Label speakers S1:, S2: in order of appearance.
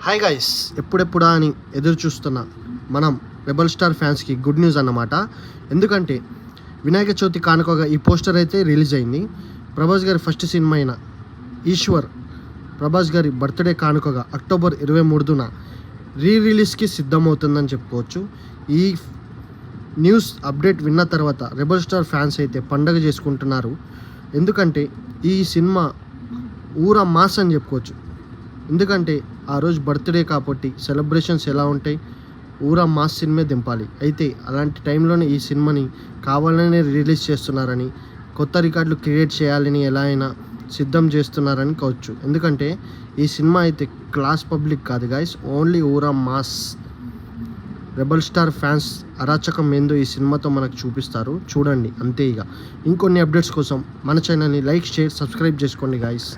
S1: Hi guys, ఎప్పుడెప్పుడా అని ఎదురు చూస్తున్న మనం రెబల్ స్టార్ ఫ్యాన్స్కి గుడ్ న్యూస్ అన్నమాట. ఎందుకంటే వినాయక చవితి కానుకగా ఈ పోస్టర్ అయితే రిలీజ్ అయింది. ప్రభాస్ గారి ఫస్ట్ సినిమా అయిన ఈశ్వర్ ప్రభాస్ గారి బర్త్డే కానుకగా అక్టోబర్ 23న రిలీజ్కి సిద్ధమవుతుందని చెప్పుకోవచ్చు. ఈ న్యూస్ అప్డేట్ విన్న తర్వాత రెబల్ స్టార్ ఫ్యాన్స్ అయితే పండగ చేసుకుంటున్నారు. ఎందుకంటే ఈ సినిమా ఊరా మాస్ అని చెప్పుకోవచ్చు. ఎందుకంటే ఆ రోజు బర్త్డే కాబట్టి సెలబ్రేషన్స్ ఎలా ఉంటాయి, ఊరా మాస్ సినిమా దింపాలి. అయితే అలాంటి టైంలోనే ఈ సినిమాని కావాలనే రిలీజ్ చేస్తున్నారని, కొత్త రికార్డులు క్రియేట్ చేయాలని ఎలా అయినా సిద్ధం చేస్తున్నారని కావచ్చు. ఎందుకంటే ఈ సినిమా అయితే క్లాస్ పబ్లిక్ కాదు గైస్, ఓన్లీ ఊరా మాస్. రెబల్ స్టార్ ఫ్యాన్స్ అరాచకం ఏందో ఈ సినిమాతో మనకు చూపిస్తారు, చూడండి అంతే. ఇక ఇంకొన్ని అప్డేట్స్ కోసం మన ఛానల్ని లైక్, షేర్, సబ్స్క్రైబ్ చేసుకోండి గైస్.